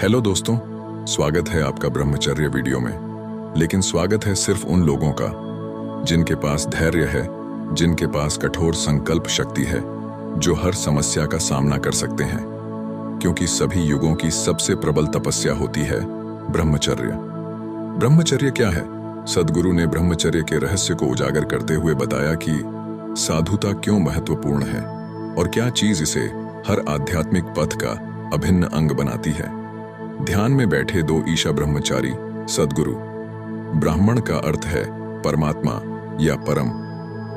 Hello दोस्तों, स्वागत है आपका ब्रह्मचर्य वीडियो में। लेकिन स्वागत है सिर्फ उन लोगों का जिनके पास धैर्य है, जिनके पास कठोर संकल्प शक्ति है, जो हर समस्या का सामना कर सकते हैं। क्योंकि सभी युगों की सबसे प्रबल तपस्या होती है ब्रह्मचर्य। ब्रह्मचर्य क्या है? सद्गुरु ने ब्रह्मचर्य के रहस्य को उजागर करते हुए बताया कि साधुता क्यों महत्वपूर्ण है और क्या चीज इसे हर आध्यात्मिक पथ का अभिन्न अंग बनाती है। ध्यान में बैठे दो ईशा ब्रह्मचारी सद्गुरु। ब्राह्मण का अर्थ है परमात्मा या परम,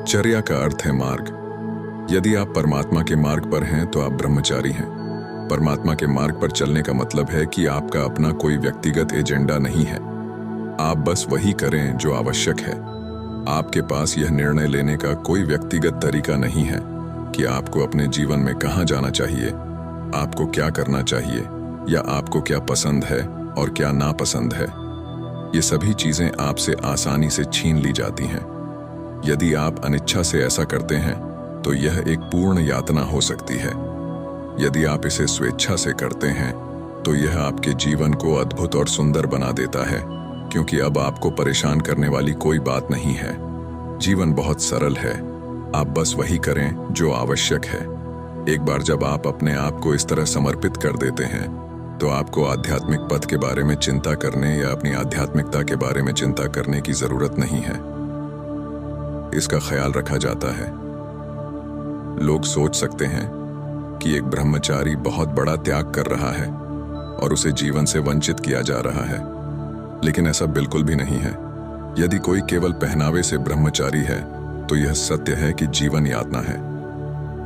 चर्या का अर्थ है मार्ग। यदि आप परमात्मा के मार्ग पर हैं तो आप ब्रह्मचारी हैं। परमात्मा के मार्ग पर चलने का मतलब है कि आपका अपना कोई व्यक्तिगत एजेंडा नहीं है। आप बस वही करें जो आवश्यक है। आपके पास यह निर्णय लेने का कोई व्यक्तिगत तरीका नहीं है कि आपको अपने जीवन में कहाँ जाना चाहिए, आपको क्या करना चाहिए, या आपको क्या पसंद है और क्या नापसंद है। ये सभी चीजें आपसे आसानी से छीन ली जाती हैं। यदि आप अनिच्छा से ऐसा करते हैं तो यह एक पूर्ण यातना हो सकती है। यदि आप इसे स्वेच्छा से करते हैं तो यह आपके जीवन को अद्भुत और सुंदर बना देता है, क्योंकि अब आपको परेशान करने वाली कोई बात नहीं है। जीवन बहुत सरल है। आप बस वही करें जो आवश्यक है। एक बार जब आप अपने आप को इस तरह समर्पित कर देते हैं तो आपको आध्यात्मिक पथ के बारे में चिंता करने या अपनी आध्यात्मिकता के बारे में चिंता करने की जरूरत नहीं है। इसका ख्याल रखा जाता है। लोग सोच सकते हैं कि एक ब्रह्मचारी बहुत बड़ा त्याग कर रहा है और उसे जीवन से वंचित किया जा रहा है, लेकिन ऐसा बिल्कुल भी नहीं है। यदि कोई केवल पहनावे से ब्रह्मचारी है तो यह सत्य है कि जीवन यातना है।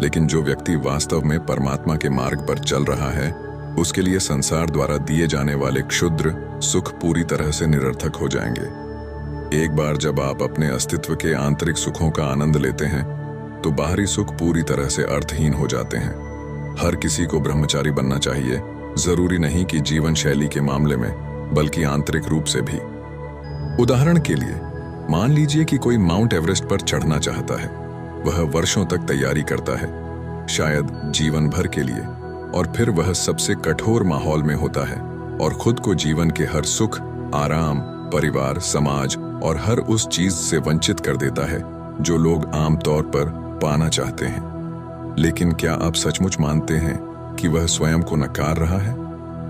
लेकिन जो व्यक्ति वास्तव में परमात्मा के मार्ग पर चल रहा है, उसके लिए संसार द्वारा दिए जाने वाले क्षुद्र सुख पूरी तरह से निरर्थक हो जाएंगे। एक बार जब आप अपने अस्तित्व के आंतरिक सुखों का आनंद लेते हैं तो बाहरी सुख पूरी तरह से अर्थहीन हो जाते हैं। हर किसी को ब्रह्मचारी बनना चाहिए, जरूरी नहीं कि जीवन शैली के मामले में, बल्कि आंतरिक रूप से भी। उदाहरण के लिए मान लीजिए कि कोई माउंट एवरेस्ट पर चढ़ना चाहता है। वह वर्षों तक तैयारी करता है, शायद जीवन भर के लिए, और फिर वह सबसे कठोर माहौल में होता है और खुद को जीवन के हर सुख, आराम, परिवार, समाज और हर उस चीज से वंचित कर देता है जो लोग आमतौर पर पाना चाहते हैं। लेकिन क्या आप सचमुच मानते हैं कि वह स्वयं को नकार रहा है,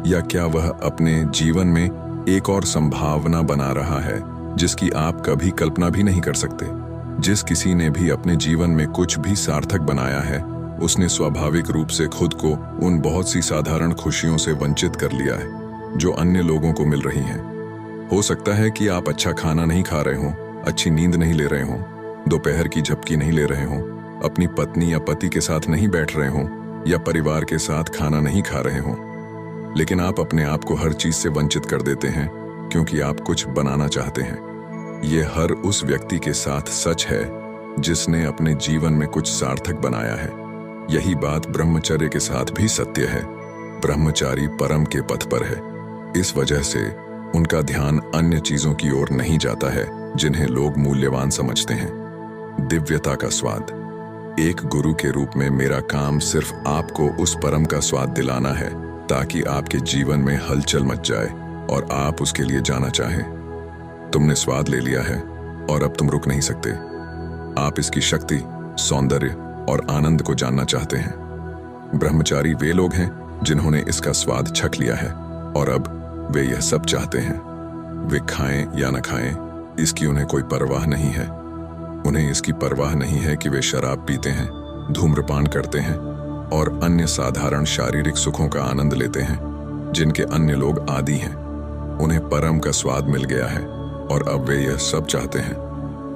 या क्या वह अपने जीवन में एक और संभावना बना रहा है जिसकी आप कभी कल्पना भी नहीं कर सकते? जिस किसी ने भी अपने जीवन में कुछ भी सार्थक बनाया है, उसने स्वाभाविक रूप से खुद को उन बहुत सी साधारण खुशियों से वंचित कर लिया है जो अन्य लोगों को मिल रही हैं। हो सकता है कि आप अच्छा खाना नहीं खा रहे हों, अच्छी नींद नहीं ले रहे हों, दोपहर की झपकी नहीं ले रहे हों, अपनी पत्नी या पति के साथ नहीं बैठ रहे हों, या परिवार के साथ खाना नहीं खा रहे हों। लेकिन आप अपने आप को हर चीज से वंचित कर देते हैं क्योंकि आप कुछ बनाना चाहते हैं। ये हर उस व्यक्ति के साथ सच है जिसने अपने जीवन में कुछ सार्थक बनाया है। यही बात ब्रह्मचर्य के साथ भी सत्य है। ब्रह्मचारी परम के पथ पर है। इस वजह से उनका ध्यान अन्य चीजों की ओर नहीं जाता है जिन्हें लोग मूल्यवान समझते हैं। दिव्यता का स्वाद। एक गुरु के रूप में मेरा काम सिर्फ आपको उस परम का स्वाद दिलाना है, ताकि आपके जीवन में हलचल मच जाए और आप उसके लिए जाना चाहें। तुमने स्वाद ले लिया है और अब तुम रुक नहीं सकते। आप इसकी शक्ति, सौंदर्य और आनंद को जानना चाहते हैं। ब्रह्मचारी वे लोग हैं जिन्होंने इसका स्वाद छक लिया है और अब वे यह सब चाहते हैं। वे खाएं या न खाएं, इसकी उन्हें कोई परवाह नहीं है। उन्हें इसकी परवाह नहीं है कि वे शराब पीते हैं, धूम्रपान करते हैं और अन्य साधारण शारीरिक सुखों का आनंद लेते हैं जिनके अन्य लोग आदी हैं। उन्हें परम का स्वाद मिल गया है और अब वे यह सब चाहते हैं।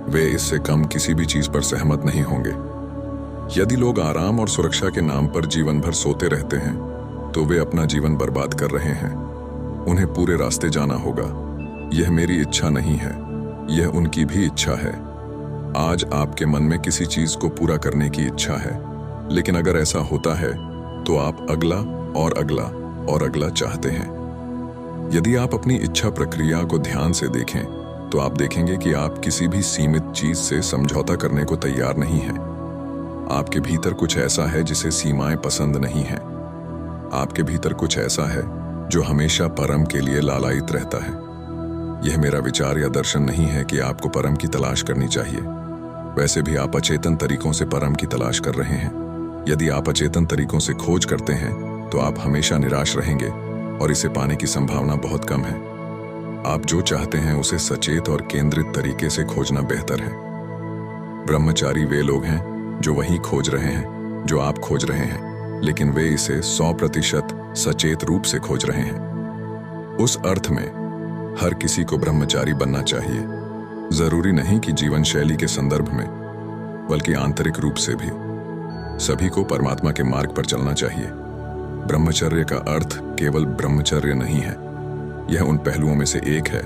वे इससे कम किसी भी चीज पर सहमत नहीं होंगे। यदि लोग आराम और सुरक्षा के नाम पर जीवन भर सोते रहते हैं तो वे अपना जीवन बर्बाद कर रहे हैं। उन्हें पूरे रास्ते जाना होगा। यह मेरी इच्छा नहीं है, यह उनकी भी इच्छा है। आज आपके मन में किसी चीज को पूरा करने की इच्छा है, लेकिन अगर ऐसा होता है तो आप अगला और अगला और अगला चाहते हैं। यदि आप अपनी इच्छा प्रक्रिया को ध्यान से देखें तो आप देखेंगे कि आप किसी भी सीमित चीज से समझौता करने को तैयार नहीं हैं। आपके भीतर कुछ ऐसा है जिसे सीमाएं पसंद नहीं हैं। आपके भीतर कुछ ऐसा है जो हमेशा परम के लिए लालायित रहता है। यह मेरा विचार या दर्शन नहीं है कि आपको परम की तलाश करनी चाहिए। वैसे भी आप अचेतन तरीकों से परम की तलाश कर रहे हैं। यदि आप अचेतन तरीकों से खोज करते हैं तो आप हमेशा निराश रहेंगे और इसे पाने की संभावना बहुत कम है। आप जो चाहते हैं उसे सचेत और केंद्रित तरीके से खोजना बेहतर है। ब्रह्मचारी वे लोग हैं जो वही खोज रहे हैं जो आप खोज रहे हैं, लेकिन वे इसे 100% सचेत रूप से खोज रहे हैं। उस अर्थ में हर किसी को ब्रह्मचारी बनना चाहिए। जरूरी नहीं कि जीवन शैली के संदर्भ में, बल्कि आंतरिक रूप से भी सभी को परमात्मा के मार्ग पर चलना चाहिए। ब्रह्मचर्य का अर्थ केवल ब्रह्मचर्य नहीं है, यह उन पहलुओं में से एक है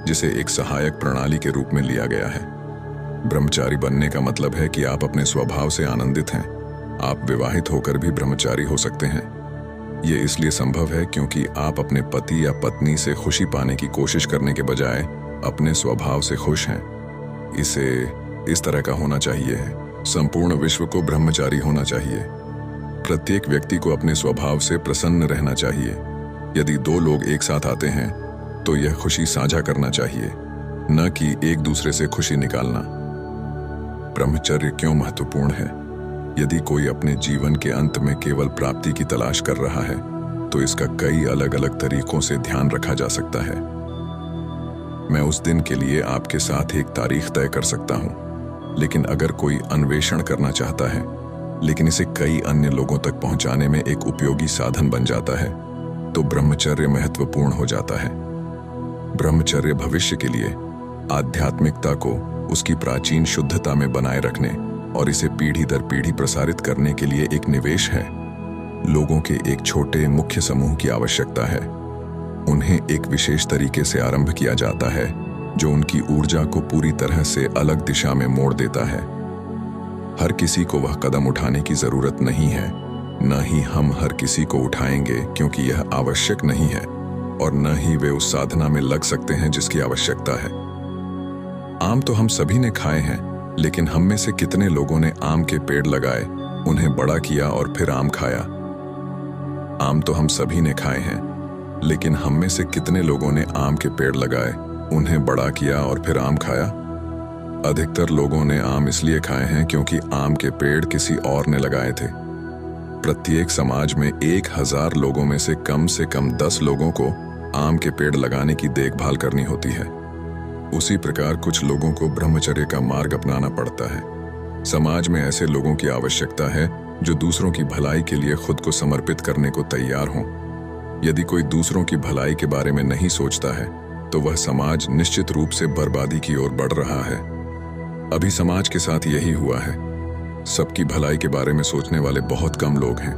जिसे एक सहायक प्रणाली के रूप में लिया गया है। ब्रह्मचारी बनने का मतलब है कि आप अपने स्वभाव से आनंदित हैं। आप विवाहित होकर भी ब्रह्मचारी हो सकते हैं। यह इसलिए संभव है क्योंकि आप अपने पति या पत्नी से खुशी पाने की कोशिश करने के बजाय अपने स्वभाव से खुश हैं। इसे इस तरह का होना चाहिए। संपूर्ण विश्व को ब्रह्मचारी होना चाहिए। प्रत्येक व्यक्ति को अपने स्वभाव से प्रसन्न रहना चाहिए। यदि दो लोग एक साथ आते हैं तो यह खुशी साझा करना चाहिए, न कि एक दूसरे से खुशी निकालना। ब्रह्मचर्य क्यों महत्वपूर्ण है? यदि कोई अपने जीवन के अंत में केवल प्राप्ति की तलाश कर रहा है तो इसका कई अलग अलग तरीकों से ध्यान रखा जा सकता है। मैं उस दिन के लिए आपके साथ एक तारीख तय कर सकता हूं, लेकिन अगर कोई अन्वेषण करना चाहता है लेकिन इसे कई अन्य लोगों तक पहुंचाने में एक उपयोगी साधन बन जाता है तो ब्रह्मचर्य महत्वपूर्ण हो जाता है। ब्रह्मचर्य भविष्य के लिए आध्यात्मिकता को उसकी प्राचीन शुद्धता में बनाए रखने और इसे पीढ़ी दर पीढ़ी प्रसारित करने के लिए एक निवेश है। लोगों के एक छोटे मुख्य समूह की आवश्यकता है। उन्हें एक विशेष तरीके से आरंभ किया जाता है जो उनकी ऊर्जा को पूरी तरह से अलग दिशा में मोड़ देता है। हर किसी को वह कदम उठाने की जरूरत नहीं है, न ही हम हर किसी को उठाएंगे क्योंकि यह आवश्यक नहीं है, और न ही वे उस साधना में लग सकते हैं जिसकी आवश्यकता है। आम तो हम सभी ने खाए हैं, लेकिन हम में से कितने लोगों ने आम के पेड़ लगाए, उन्हें बड़ा किया और फिर आम खाया? आम तो हम सभी ने खाए हैं, लेकिन हम में से कितने लोगों ने आम के पेड़ लगाए, उन्हें बड़ा किया और फिर आम खाया? अधिकतर लोगों ने आम इसलिए खाए हैं क्योंकि आम के पेड़ किसी और ने लगाए थे। प्रत्येक समाज में 1000 लोगों में से कम 10 लोगों को आम के पेड़ लगाने की देखभाल करनी होती है। उसी प्रकार कुछ लोगों को ब्रह्मचर्य का मार्ग अपनाना पड़ता है। समाज में ऐसे लोगों की आवश्यकता है जो दूसरों की भलाई के लिए खुद को समर्पित करने को तैयार हों। यदि कोई दूसरों की भलाई के बारे में नहीं सोचता है तो वह समाज निश्चित रूप से बर्बादी की ओर बढ़ रहा है। अभी समाज के साथ यही हुआ है। सबकी भलाई के बारे में सोचने वाले बहुत कम लोग हैं।